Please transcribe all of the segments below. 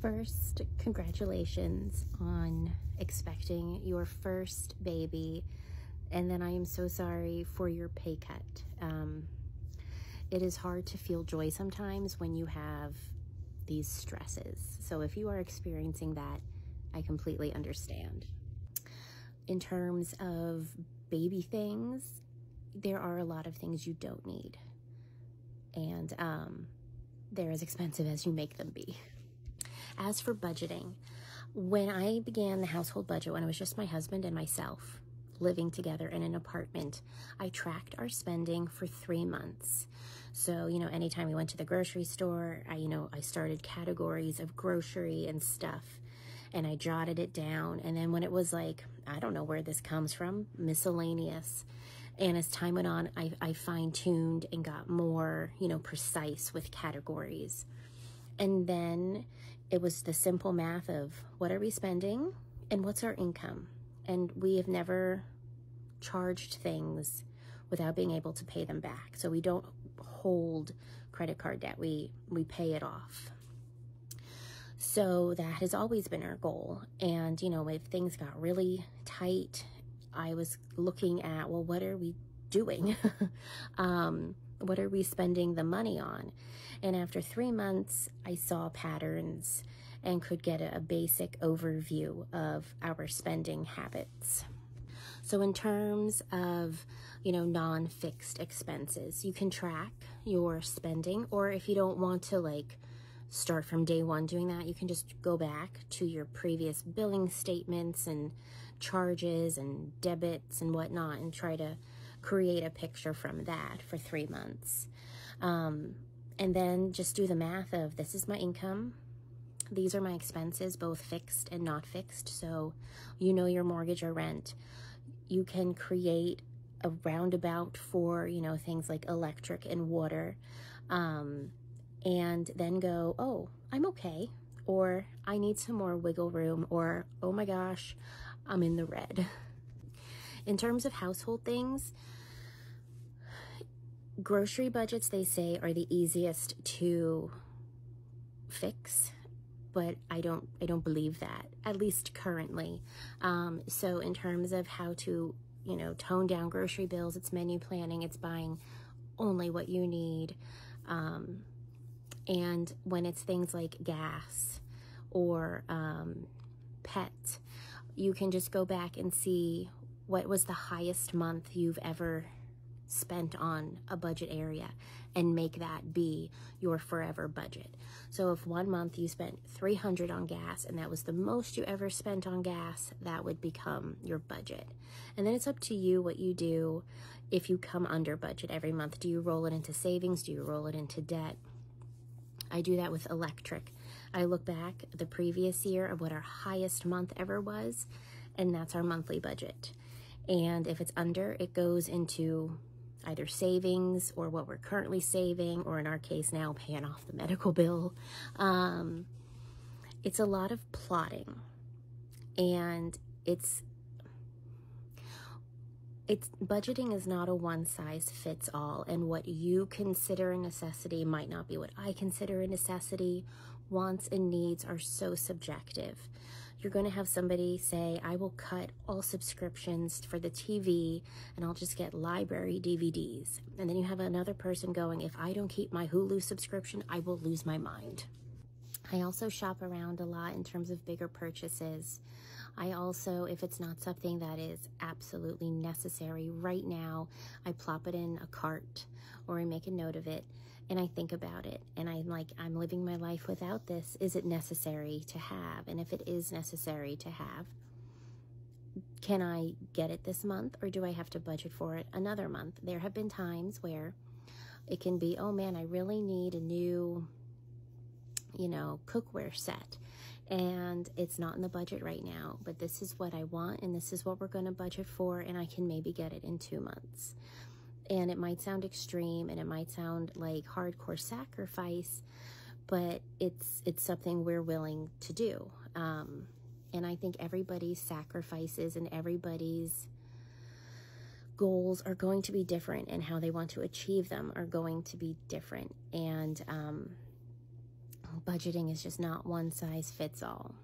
First, congratulations on expecting your first baby, and then I am so sorry for your pay cut. It is hard to feel joy sometimes when you have these stresses. So if you are experiencing that, I completely understand. In terms of baby things, there are a lot of things you don't need, and they're as expensive as you make them be. As for budgeting, when I began the household budget, when it was just my husband and myself living together in an apartment, I tracked our spending for 3 months. So, anytime we went to the grocery store, I started categories of grocery and stuff, and I jotted it down. And then when it was like, I don't know where this comes from, miscellaneous. And as time went on, I fine-tuned and got more, precise with categories. And then it was the simple math of what are we spending and what's our income. And we have never charged things without being able to pay them back. So we don't hold credit card debt. We pay it off. So that has always been our goal. And, if things got really tight, I was looking at, well, what are we doing? What are we spending the money on? And after 3 months, I saw patterns and could get a basic overview of our spending habits. So in terms of, non-fixed expenses, you can track your spending, or if you don't want to start from day one doing that, you can just go back to your previous billing statements and charges and debits and whatnot and try to create a picture from that for 3 months. And then just do the math of, this is my income, these are my expenses, both fixed and not fixed. So your mortgage or rent. You can create a roundabout for, things like electric and water, and then go, oh, I'm okay, or I need some more wiggle room, or oh my gosh, I'm in the red. In terms of household things, grocery budgets, they say, are the easiest to fix, but I don't believe that, at least currently. So in terms of how to, tone down grocery bills, it's menu planning, it's buying only what you need. And when it's things like gas or pet, you can just go back and see what was the highest month you've ever spent on a budget area and make that be your forever budget. So if 1 month you spent $300 on gas and that was the most you ever spent on gas, that would become your budget. And then it's up to you what you do if you come under budget every month. Do you roll it into savings? Do you roll it into debt? I do that with electric. I look back the previous year of what our highest month ever was, and that's our monthly budget. And if it's under, it goes into either savings or what we're currently saving, or in our case now, paying off the medical bill. It's a lot of plotting, and it's budgeting is not a one-size-fits-all, and what you consider a necessity might not be what I consider a necessity. Wants and needs are so subjective. You're going to have somebody say, I will cut all subscriptions for the TV and I'll just get library DVDs. And then you have another person going, if I don't keep my Hulu subscription, I will lose my mind. I also shop around a lot in terms of bigger purchases. I also, if it's not something that is absolutely necessary right now, I plop it in a cart or I make a note of it and I think about it. And I'm like, I'm living my life without this. Is it necessary to have? And if it is necessary to have, can I get it this month, or do I have to budget for it another month? There have been times where it can be, oh man, I really need a new, cookware set. And it's not in the budget right now, but this is what I want and this is what we're going to budget for, and I can maybe get it in 2 months. And it might sound extreme and it might sound like hardcore sacrifice, but it's something we're willing to do. And I think everybody's sacrifices and everybody's goals are going to be different, and how they want to achieve them are going to be different. And budgeting is just not one size fits all.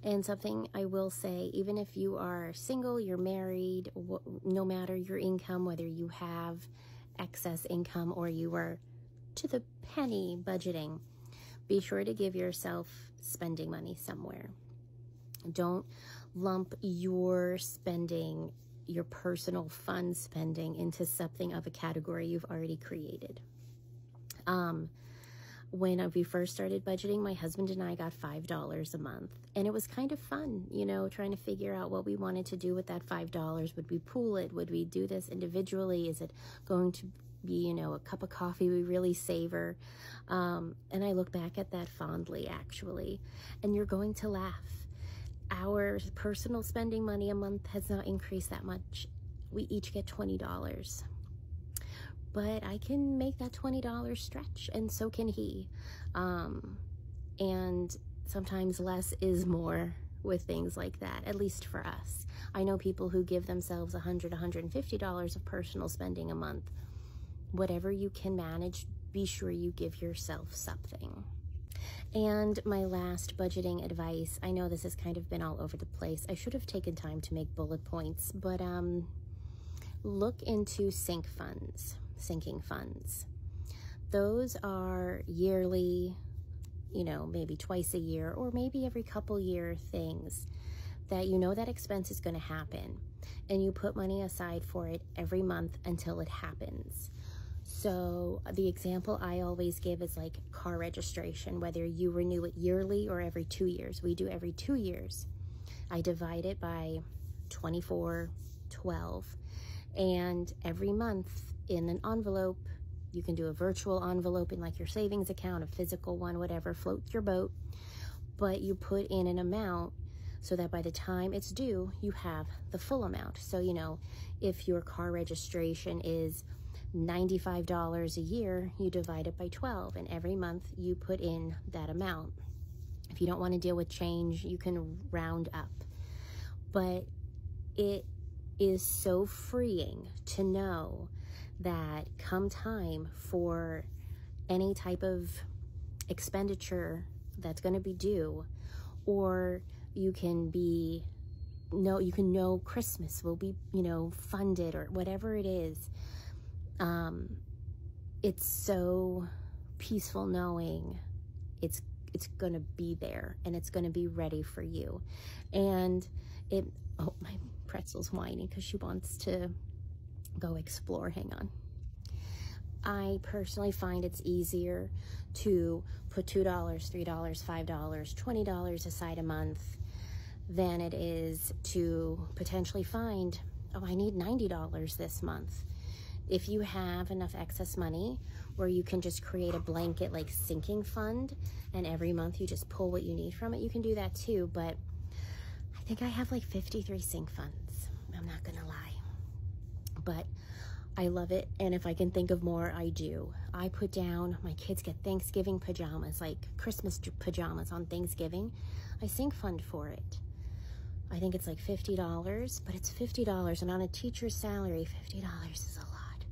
And something I will say, even if you are single, you're married, no matter your income, whether you have excess income or you are to the penny budgeting, be sure to give yourself spending money somewhere. Don't lump your spending, your personal fun spending, into something of a category you've already created. When we first started budgeting, my husband and I got $5 a month, and it was kind of fun, you know, trying to figure out what we wanted to do with that $5. Would we pool it? Would we do this individually? Is it going to be, you know, a cup of coffee we really savor? And I look back at that fondly, actually, and you're going to laugh. Our personal spending money a month has not increased that much. We each get $20. But I can make that $20 stretch, and so can he. And sometimes less is more with things like that, at least for us. I know people who give themselves $100, $150 of personal spending a month. Whatever you can manage, be sure you give yourself something. And my last budgeting advice, I know this has kind of been all over the place. I should have taken time to make bullet points, but look into sinking funds. Those are yearly, you know, maybe twice a year or maybe every couple year things that you know that expense is going to happen, and you put money aside for it every month until it happens. So the example I always give is like car registration, whether you renew it yearly or every 2 years. We do every 2 years. I divide it by 24, 12, and every month in an envelope, you can do a virtual envelope in like your savings account, a physical one, whatever, floats your boat, but you put in an amount so that by the time it's due, you have the full amount. So, you know, if your car registration is $95 a year, you divide it by 12, and every month you put in that amount. If you don't want to deal with change, you can round up. But it is so freeing to know that come time for any type of expenditure that's going to be due, or you can know Christmas will be, you know, funded or whatever it is. It's so peaceful knowing it's going to be there and it's going to be ready for you. And oh, my pretzel's whining because she wants to go explore. Hang on. I personally find it's easier to put $2, $3, $5, $20 aside a month than it is to potentially find, oh, I need $90 this month. If you have enough excess money where you can just create a blanket like sinking fund, and every month you just pull what you need from it, you can do that too. But I think I have like 53 sink funds. I'm not gonna lie. But I love it, and if I can think of more, I do. I put down, my kids get Thanksgiving pajamas, like Christmas pajamas on Thanksgiving. I sink fund for it. I think it's like $50, but it's $50, and on a teacher's salary, $50 is a lot.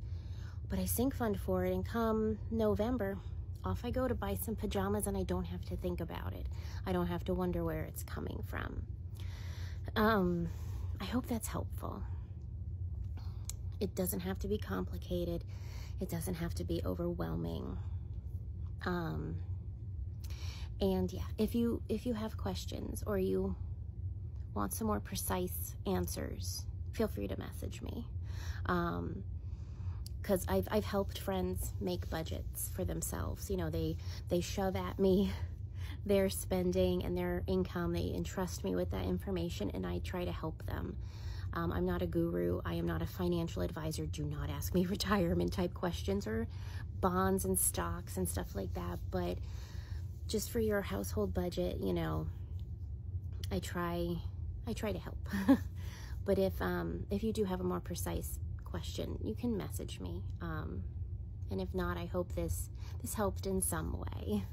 But I sink fund for it, and come November, off I go to buy some pajamas, and I don't have to think about it. I don't have to wonder where it's coming from. I hope that's helpful. It doesn't have to be complicated. It doesn't have to be overwhelming. And yeah, if you have questions or you want some more precise answers, feel free to message me. Because I've helped friends make budgets for themselves. You know, they shove at me their spending and their income. They entrust me with that information, and I try to help them. I'm not a guru. I am not a financial advisor. Do not ask me retirement type questions or bonds and stocks and stuff like that. But just for your household budget, you know, I try to help. But if you do have a more precise question, you can message me. And if not, I hope this helped in some way.